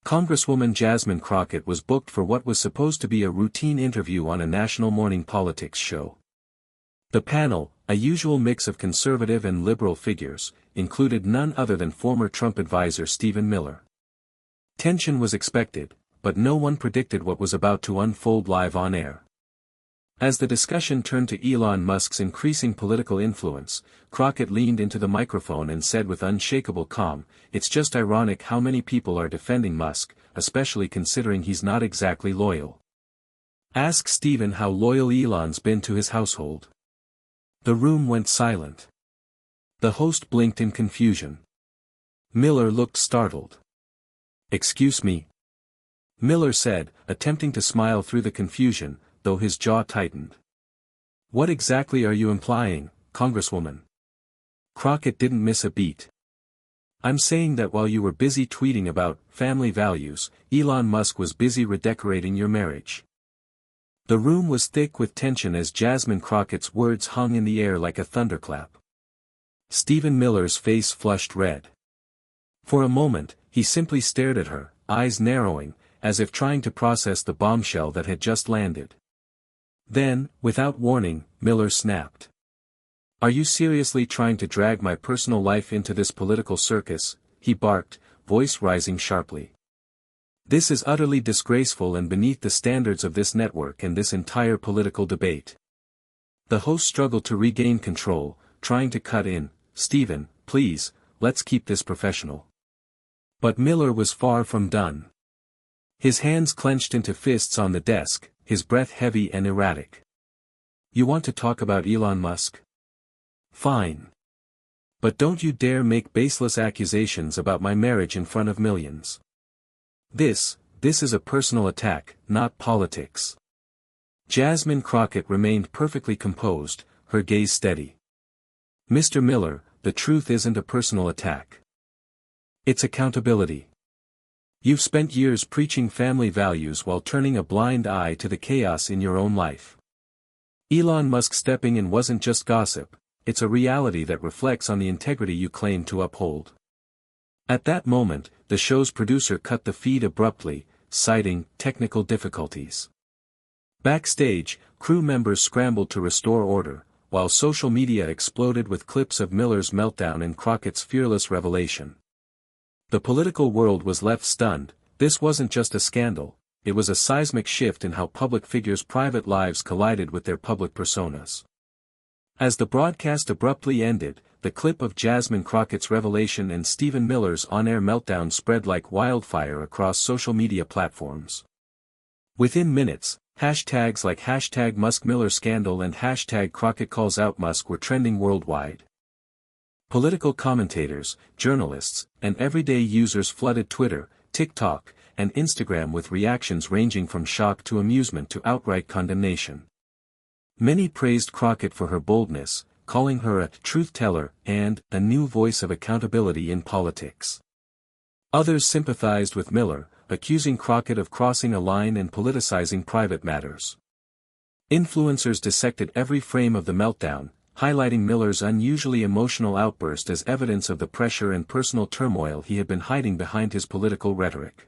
Congresswoman Jasmine Crockett was booked for what was supposed to be a routine interview on a national morning politics show. The panel, a usual mix of conservative and liberal figures, included none other than former Trump advisor Stephen Miller. Tension was expected, but no one predicted what was about to unfold live on air. As the discussion turned to Elon Musk's increasing political influence, Crockett leaned into the microphone and said with unshakable calm, "It's just ironic how many people are defending Musk, especially considering he's not exactly loyal. Ask Stephen how loyal Elon's been to his household." The room went silent. The host blinked in confusion. Miller looked startled. "Excuse me?" Miller said, attempting to smile through the confusion, though his jaw tightened. "What exactly are you implying, Congresswoman?" Crockett didn't miss a beat. "I'm saying that while you were busy tweeting about family values, Elon Musk was busy redecorating your marriage." The room was thick with tension as Jasmine Crockett's words hung in the air like a thunderclap. Stephen Miller's face flushed red. For a moment, he simply stared at her, eyes narrowing, as if trying to process the bombshell that had just landed. Then, without warning, Miller snapped. "Are you seriously trying to drag my personal life into this political circus?" he barked, voice rising sharply. "This is utterly disgraceful and beneath the standards of this network and this entire political debate." The host struggled to regain control, trying to cut in, "Stephen, please, let's keep this professional." But Miller was far from done. His hands clenched into fists on the desk, his breath heavy and erratic. "You want to talk about Elon Musk? Fine. But don't you dare make baseless accusations about my marriage in front of millions. This is a personal attack, not politics." Jasmine Crockett remained perfectly composed, her gaze steady. "Mr. Miller, the truth isn't a personal attack. It's accountability. You've spent years preaching family values while turning a blind eye to the chaos in your own life. Elon Musk stepping in wasn't just gossip, it's a reality that reflects on the integrity you claim to uphold." At that moment, the show's producer cut the feed abruptly, citing technical difficulties. Backstage, crew members scrambled to restore order, while social media exploded with clips of Miller's meltdown and Crockett's fearless revelation. The political world was left stunned. This wasn't just a scandal, it was a seismic shift in how public figures' private lives collided with their public personas. As the broadcast abruptly ended, the clip of Jasmine Crockett's revelation and Stephen Miller's on-air meltdown spread like wildfire across social media platforms. Within minutes, hashtags like #MuskMillerScandal and #CrockettCallsOutMusk were trending worldwide. Political commentators, journalists, and everyday users flooded Twitter, TikTok, and Instagram with reactions ranging from shock to amusement to outright condemnation. Many praised Crockett for her boldness, calling her a truth-teller and a new voice of accountability in politics. Others sympathized with Miller, accusing Crockett of crossing a line and politicizing private matters. Influencers dissected every frame of the meltdown, highlighting Miller's unusually emotional outburst as evidence of the pressure and personal turmoil he had been hiding behind his political rhetoric.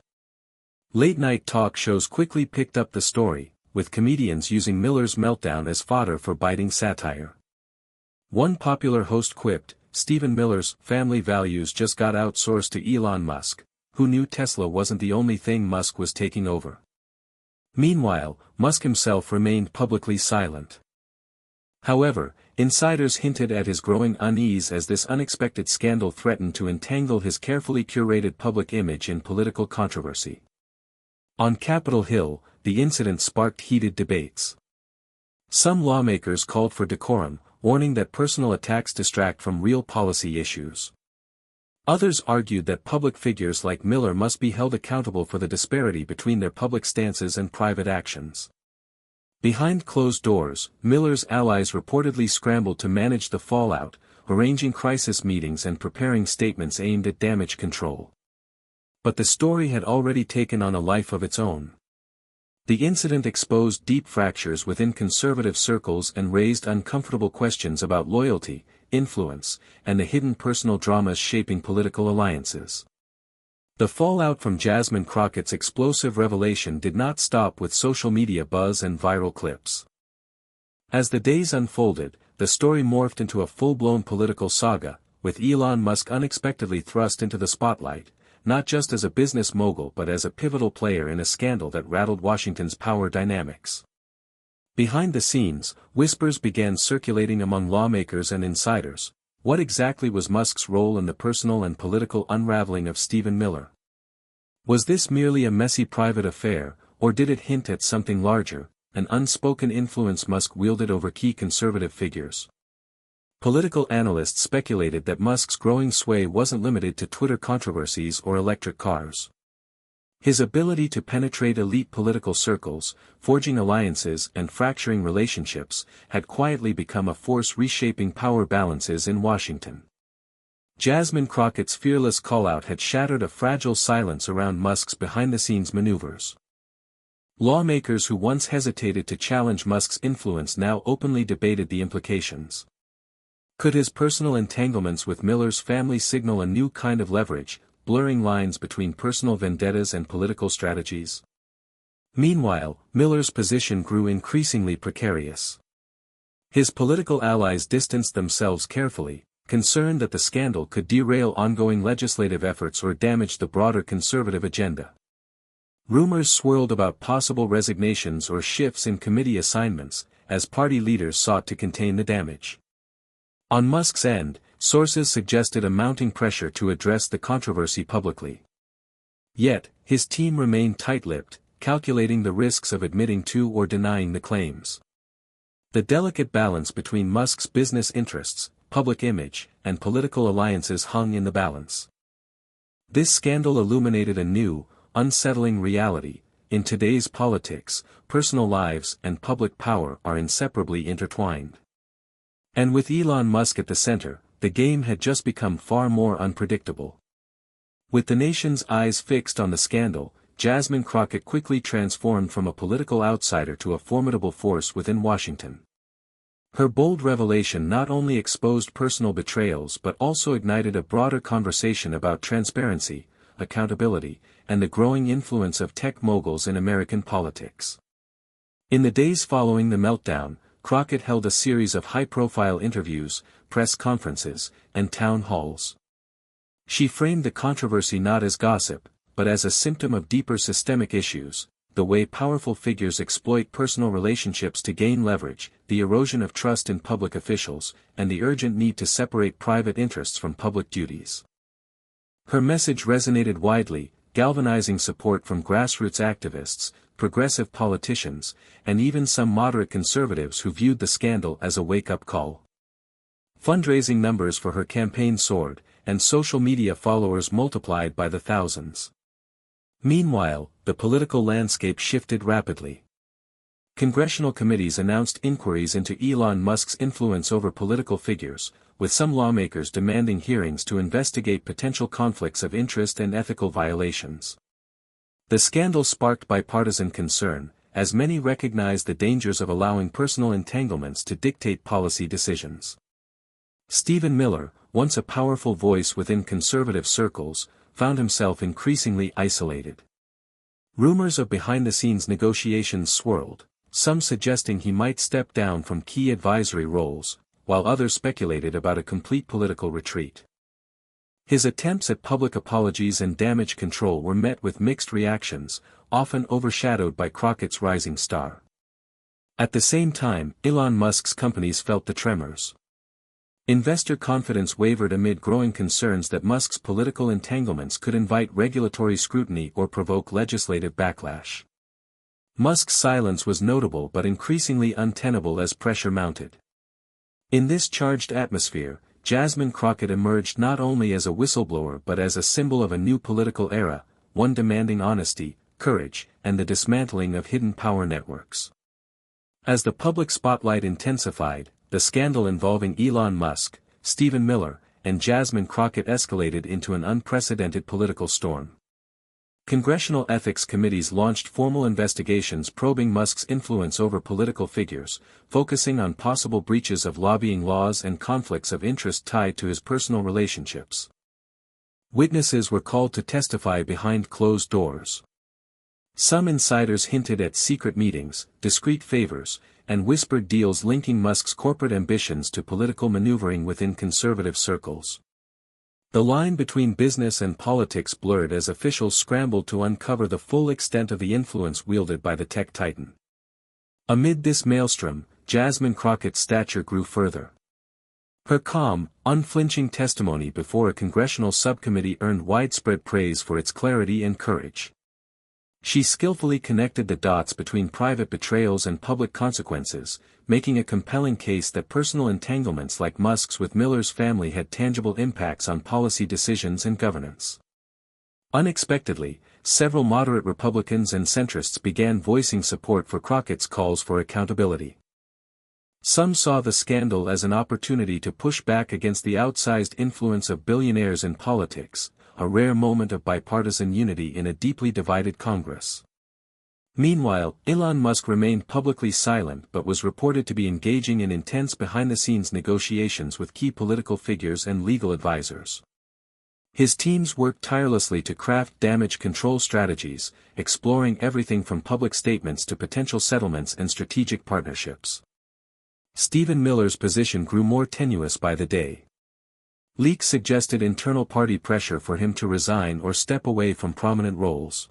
Late-night talk shows quickly picked up the story, with comedians using Miller's meltdown as fodder for biting satire. One popular host quipped, "Stephen Miller's family values just got outsourced to Elon Musk, who knew Tesla wasn't the only thing Musk was taking over." Meanwhile, Musk himself remained publicly silent. However, insiders hinted at his growing unease as this unexpected scandal threatened to entangle his carefully curated public image in political controversy. On Capitol Hill, the incident sparked heated debates. Some lawmakers called for decorum, warning that personal attacks distract from real policy issues. Others argued that public figures like Miller must be held accountable for the disparity between their public stances and private actions. Behind closed doors, Miller's allies reportedly scrambled to manage the fallout, arranging crisis meetings and preparing statements aimed at damage control. But the story had already taken on a life of its own. The incident exposed deep fractures within conservative circles and raised uncomfortable questions about loyalty, influence, and the hidden personal dramas shaping political alliances. The fallout from Jasmine Crockett's explosive revelation did not stop with social media buzz and viral clips. As the days unfolded, the story morphed into a full-blown political saga, with Elon Musk unexpectedly thrust into the spotlight, not just as a business mogul but as a pivotal player in a scandal that rattled Washington's power dynamics. Behind the scenes, whispers began circulating among lawmakers and insiders. What exactly was Musk's role in the personal and political unraveling of Stephen Miller? Was this merely a messy private affair, or did it hint at something larger, an unspoken influence Musk wielded over key conservative figures? Political analysts speculated that Musk's growing sway wasn't limited to Twitter controversies or electric cars. His ability to penetrate elite political circles, forging alliances and fracturing relationships, had quietly become a force reshaping power balances in Washington. Jasmine Crockett's fearless callout had shattered a fragile silence around Musk's behind-the-scenes maneuvers. Lawmakers who once hesitated to challenge Musk's influence now openly debated the implications. Could his personal entanglements with Miller's family signal a new kind of leverage, blurring lines between personal vendettas and political strategies? Meanwhile, Miller's position grew increasingly precarious. His political allies distanced themselves carefully, concerned that the scandal could derail ongoing legislative efforts or damage the broader conservative agenda. Rumors swirled about possible resignations or shifts in committee assignments, as party leaders sought to contain the damage. On Musk's end, sources suggested a mounting pressure to address the controversy publicly. Yet, his team remained tight-lipped, calculating the risks of admitting to or denying the claims. The delicate balance between Musk's business interests, public image, and political alliances hung in the balance. This scandal illuminated a new, unsettling reality. In today's politics, personal lives and public power are inseparably intertwined. And with Elon Musk at the center, the game had just become far more unpredictable. With the nation's eyes fixed on the scandal, Jasmine Crockett quickly transformed from a political outsider to a formidable force within Washington. Her bold revelation not only exposed personal betrayals but also ignited a broader conversation about transparency, accountability, and the growing influence of tech moguls in American politics. In the days following the meltdown, Crockett held a series of high-profile interviews, press conferences, and town halls. She framed the controversy not as gossip, but as a symptom of deeper systemic issues, the way powerful figures exploit personal relationships to gain leverage, the erosion of trust in public officials, and the urgent need to separate private interests from public duties. Her message resonated widely, galvanizing support from grassroots activists, progressive politicians, and even some moderate conservatives who viewed the scandal as a wake-up call. Fundraising numbers for her campaign soared, and social media followers multiplied by the thousands. Meanwhile, the political landscape shifted rapidly. Congressional committees announced inquiries into Elon Musk's influence over political figures, with some lawmakers demanding hearings to investigate potential conflicts of interest and ethical violations. The scandal sparked bipartisan concern, as many recognized the dangers of allowing personal entanglements to dictate policy decisions. Stephen Miller, once a powerful voice within conservative circles, found himself increasingly isolated. Rumors of behind-the-scenes negotiations swirled, some suggesting he might step down from key advisory roles, while others speculated about a complete political retreat. His attempts at public apologies and damage control were met with mixed reactions, often overshadowed by Crockett's rising star. At the same time, Elon Musk's companies felt the tremors. Investor confidence wavered amid growing concerns that Musk's political entanglements could invite regulatory scrutiny or provoke legislative backlash. Musk's silence was notable but increasingly untenable as pressure mounted. In this charged atmosphere, Jasmine Crockett emerged not only as a whistleblower but as a symbol of a new political era, one demanding honesty, courage, and the dismantling of hidden power networks. As the public spotlight intensified, the scandal involving Elon Musk, Stephen Miller, and Jasmine Crockett escalated into an unprecedented political storm. Congressional ethics committees launched formal investigations probing Musk's influence over political figures, focusing on possible breaches of lobbying laws and conflicts of interest tied to his personal relationships. Witnesses were called to testify behind closed doors. Some insiders hinted at secret meetings, discreet favors, and whispered deals linking Musk's corporate ambitions to political maneuvering within conservative circles. The line between business and politics blurred as officials scrambled to uncover the full extent of the influence wielded by the tech titan. Amid this maelstrom, Jasmine Crockett's stature grew further. Her calm, unflinching testimony before a congressional subcommittee earned widespread praise for its clarity and courage. She skillfully connected the dots between private betrayals and public consequences, making a compelling case that personal entanglements like Musk's with Miller's family had tangible impacts on policy decisions and governance. Unexpectedly, several moderate Republicans and centrists began voicing support for Crockett's calls for accountability. Some saw the scandal as an opportunity to push back against the outsized influence of billionaires in politics, a rare moment of bipartisan unity in a deeply divided Congress. Meanwhile, Elon Musk remained publicly silent but was reported to be engaging in intense behind-the-scenes negotiations with key political figures and legal advisors. His teams worked tirelessly to craft damage control strategies, exploring everything from public statements to potential settlements and strategic partnerships. Stephen Miller's position grew more tenuous by the day. Leaks suggested internal party pressure for him to resign or step away from prominent roles.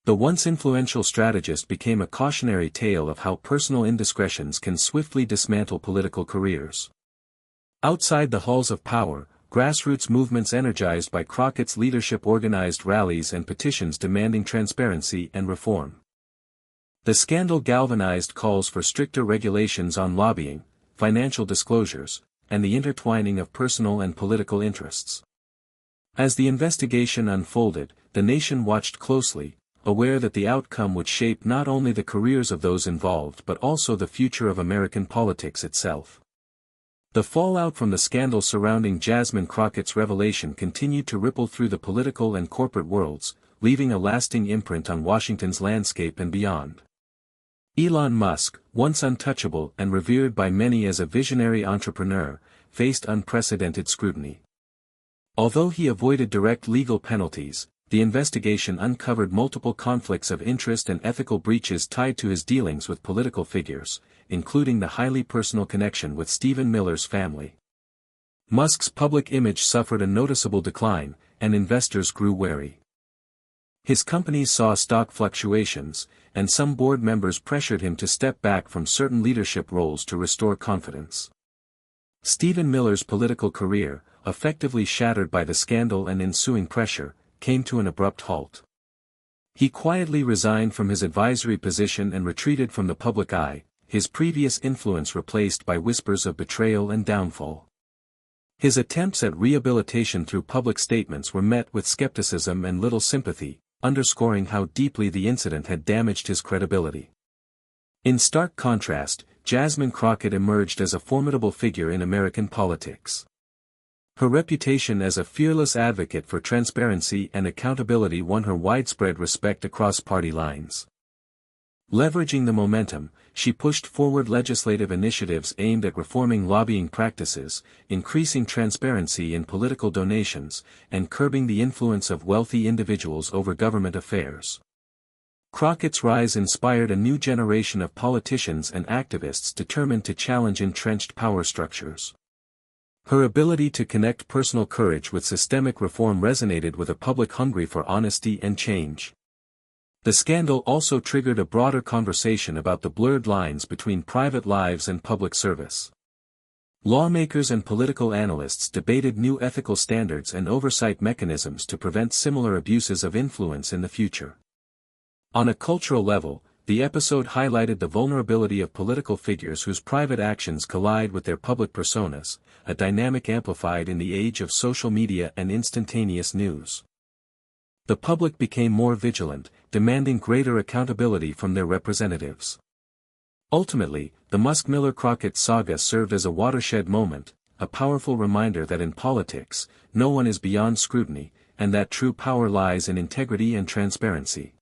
The once influential strategist became a cautionary tale of how personal indiscretions can swiftly dismantle political careers. Outside the halls of power, grassroots movements energized by Crockett's leadership organized rallies and petitions demanding transparency and reform. The scandal galvanized calls for stricter regulations on lobbying, financial disclosures, and the intertwining of personal and political interests. As the investigation unfolded, the nation watched closely, aware that the outcome would shape not only the careers of those involved but also the future of American politics itself. The fallout from the scandal surrounding Jasmine Crockett's revelation continued to ripple through the political and corporate worlds, leaving a lasting imprint on Washington's landscape and beyond. Elon Musk, once untouchable and revered by many as a visionary entrepreneur, faced unprecedented scrutiny. Although he avoided direct legal penalties, the investigation uncovered multiple conflicts of interest and ethical breaches tied to his dealings with political figures, including the highly personal connection with Stephen Miller's family. Musk's public image suffered a noticeable decline, and investors grew wary. His companies saw stock fluctuations, and some board members pressured him to step back from certain leadership roles to restore confidence. Stephen Miller's political career, effectively shattered by the scandal and ensuing pressure, came to an abrupt halt. He quietly resigned from his advisory position and retreated from the public eye, his previous influence replaced by whispers of betrayal and downfall. His attempts at rehabilitation through public statements were met with skepticism and little sympathy, underscoring how deeply the incident had damaged his credibility. In stark contrast, Jasmine Crockett emerged as a formidable figure in American politics. Her reputation as a fearless advocate for transparency and accountability won her widespread respect across party lines. Leveraging the momentum, she pushed forward legislative initiatives aimed at reforming lobbying practices, increasing transparency in political donations, and curbing the influence of wealthy individuals over government affairs. Crockett's rise inspired a new generation of politicians and activists determined to challenge entrenched power structures. Her ability to connect personal courage with systemic reform resonated with a public hungry for honesty and change. The scandal also triggered a broader conversation about the blurred lines between private lives and public service. Lawmakers and political analysts debated new ethical standards and oversight mechanisms to prevent similar abuses of influence in the future. On a cultural level, the episode highlighted the vulnerability of political figures whose private actions collide with their public personas, a dynamic amplified in the age of social media and instantaneous news. The public became more vigilant, demanding greater accountability from their representatives. Ultimately, the Musk-Miller-Crockett saga served as a watershed moment, a powerful reminder that in politics, no one is beyond scrutiny, and that true power lies in integrity and transparency.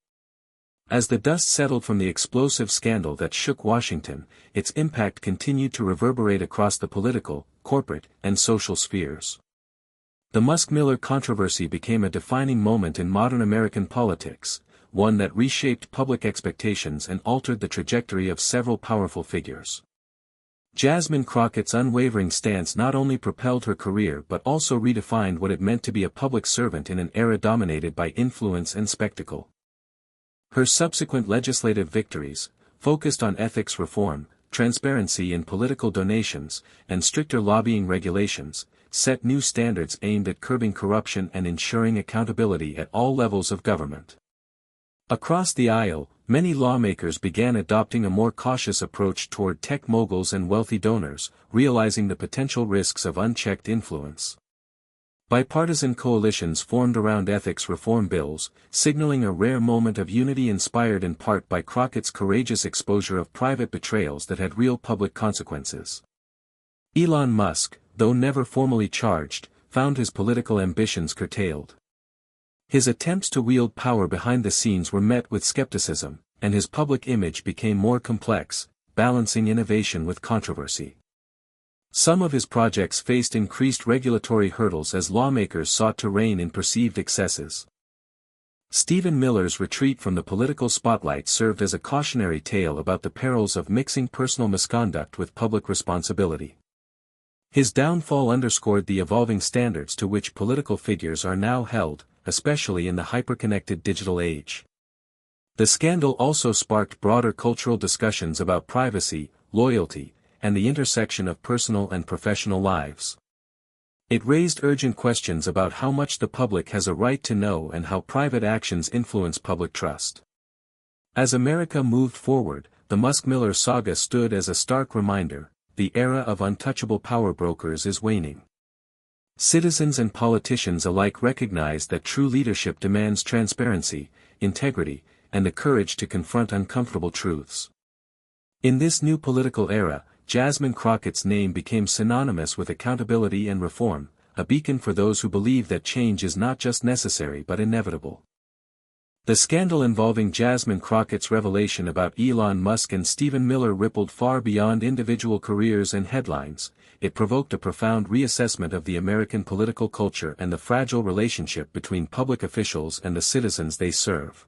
As the dust settled from the explosive scandal that shook Washington, its impact continued to reverberate across the political, corporate, and social spheres. The Musk-Miller controversy became a defining moment in modern American politics, one that reshaped public expectations and altered the trajectory of several powerful figures. Jasmine Crockett's unwavering stance not only propelled her career but also redefined what it meant to be a public servant in an era dominated by influence and spectacle. Her subsequent legislative victories, focused on ethics reform, transparency in political donations, and stricter lobbying regulations, set new standards aimed at curbing corruption and ensuring accountability at all levels of government. Across the aisle, many lawmakers began adopting a more cautious approach toward tech moguls and wealthy donors, realizing the potential risks of unchecked influence. Bipartisan coalitions formed around ethics reform bills, signaling a rare moment of unity inspired in part by Crockett's courageous exposure of private betrayals that had real public consequences. Elon Musk, though never formally charged, found his political ambitions curtailed. His attempts to wield power behind the scenes were met with skepticism, and his public image became more complex, balancing innovation with controversy. Some of his projects faced increased regulatory hurdles as lawmakers sought to rein in perceived excesses. Stephen Miller's retreat from the political spotlight served as a cautionary tale about the perils of mixing personal misconduct with public responsibility. His downfall underscored the evolving standards to which political figures are now held, especially in the hyperconnected digital age. The scandal also sparked broader cultural discussions about privacy, loyalty, and the intersection of personal and professional lives. It raised urgent questions about how much the public has a right to know and how private actions influence public trust. As America moved forward, the Musk-Miller saga stood as a stark reminder: the era of untouchable power brokers is waning. Citizens and politicians alike recognize that true leadership demands transparency, integrity, and the courage to confront uncomfortable truths. In this new political era, Jasmine Crockett's name became synonymous with accountability and reform, a beacon for those who believe that change is not just necessary but inevitable. The scandal involving Jasmine Crockett's revelation about Elon Musk and Stephen Miller rippled far beyond individual careers and headlines. It provoked a profound reassessment of the American political culture and the fragile relationship between public officials and the citizens they serve.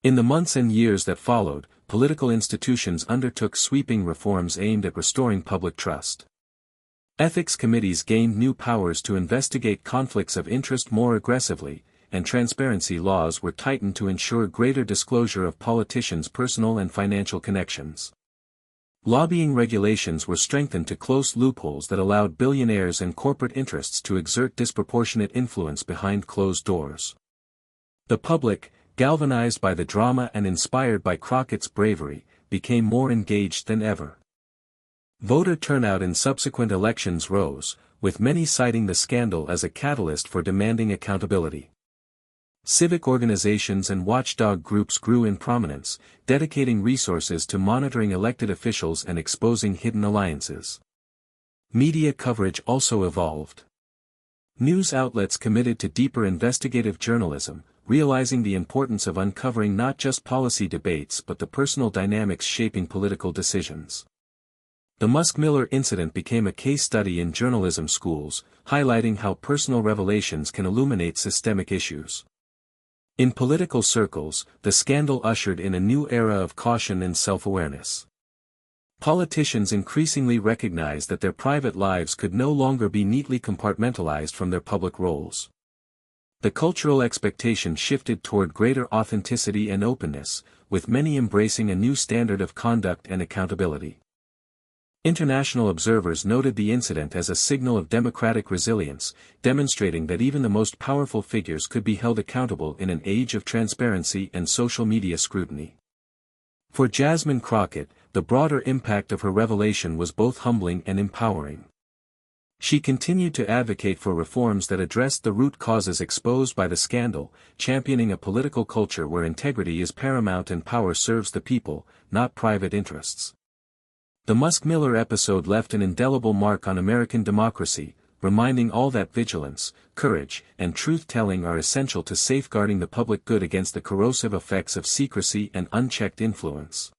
In the months and years that followed, political institutions undertook sweeping reforms aimed at restoring public trust. Ethics committees gained new powers to investigate conflicts of interest more aggressively, and transparency laws were tightened to ensure greater disclosure of politicians' personal and financial connections. Lobbying regulations were strengthened to close loopholes that allowed billionaires and corporate interests to exert disproportionate influence behind closed doors. The public, galvanized by the drama and inspired by Crockett's bravery, became more engaged than ever. Voter turnout in subsequent elections rose, with many citing the scandal as a catalyst for demanding accountability. Civic organizations and watchdog groups grew in prominence, dedicating resources to monitoring elected officials and exposing hidden alliances. Media coverage also evolved. News outlets committed to deeper investigative journalism, realizing the importance of uncovering not just policy debates but the personal dynamics shaping political decisions. The Musk-Miller incident became a case study in journalism schools, highlighting how personal revelations can illuminate systemic issues. In political circles, the scandal ushered in a new era of caution and self-awareness. Politicians increasingly recognized that their private lives could no longer be neatly compartmentalized from their public roles. The cultural expectation shifted toward greater authenticity and openness, with many embracing a new standard of conduct and accountability. International observers noted the incident as a signal of democratic resilience, demonstrating that even the most powerful figures could be held accountable in an age of transparency and social media scrutiny. For Jasmine Crockett, the broader impact of her revelation was both humbling and empowering. She continued to advocate for reforms that addressed the root causes exposed by the scandal, championing a political culture where integrity is paramount and power serves the people, not private interests. The Musk-Miller episode left an indelible mark on American democracy, reminding all that vigilance, courage, and truth-telling are essential to safeguarding the public good against the corrosive effects of secrecy and unchecked influence.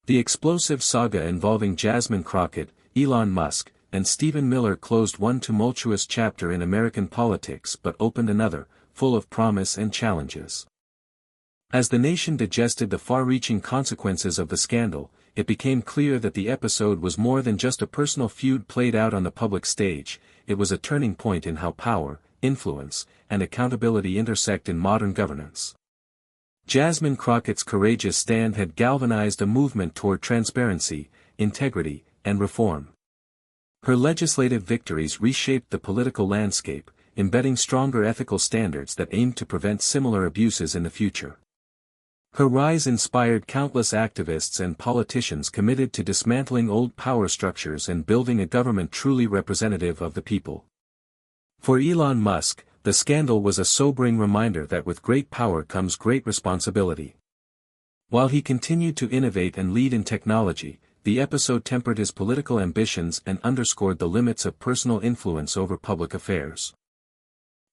The explosive saga involving Jasmine Crockett, Elon Musk, and Stephen Miller closed one tumultuous chapter in American politics but opened another, full of promise and challenges. As the nation digested the far-reaching consequences of the scandal, it became clear that the episode was more than just a personal feud played out on the public stage. It was a turning point in how power, influence, and accountability intersect in modern governance. Jasmine Crockett's courageous stand had galvanized a movement toward transparency, integrity, and reform. Her legislative victories reshaped the political landscape, embedding stronger ethical standards that aimed to prevent similar abuses in the future. Her rise inspired countless activists and politicians committed to dismantling old power structures and building a government truly representative of the people. For Elon Musk, the scandal was a sobering reminder that with great power comes great responsibility. While he continued to innovate and lead in technology, the episode tempered his political ambitions and underscored the limits of personal influence over public affairs.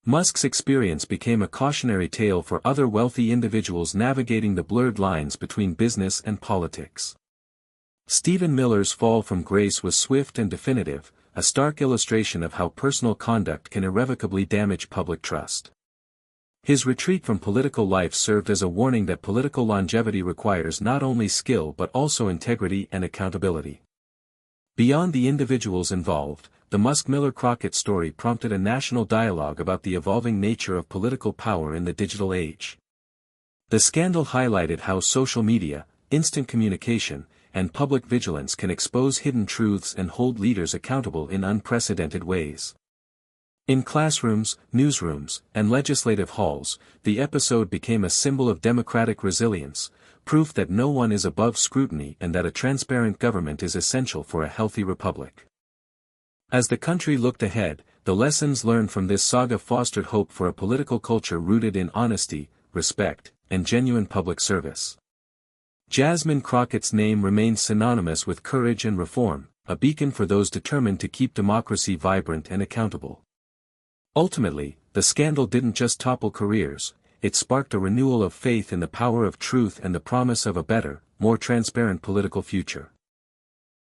Musk's experience became a cautionary tale for other wealthy individuals navigating the blurred lines between business and politics. Stephen Miller's fall from grace was swift and definitive, a stark illustration of how personal conduct can irrevocably damage public trust. His retreat from political life served as a warning that political longevity requires not only skill but also integrity and accountability. Beyond the individuals involved, the Musk-Miller-Crockett story prompted a national dialogue about the evolving nature of political power in the digital age. The scandal highlighted how social media, instant communication, and public vigilance can expose hidden truths and hold leaders accountable in unprecedented ways. In classrooms, newsrooms, and legislative halls, the episode became a symbol of democratic resilience, proof that no one is above scrutiny and that a transparent government is essential for a healthy republic. As the country looked ahead, the lessons learned from this saga fostered hope for a political culture rooted in honesty, respect, and genuine public service. Jasmine Crockett's name remains synonymous with courage and reform, a beacon for those determined to keep democracy vibrant and accountable. Ultimately, the scandal didn't just topple careers, it sparked a renewal of faith in the power of truth and the promise of a better, more transparent political future.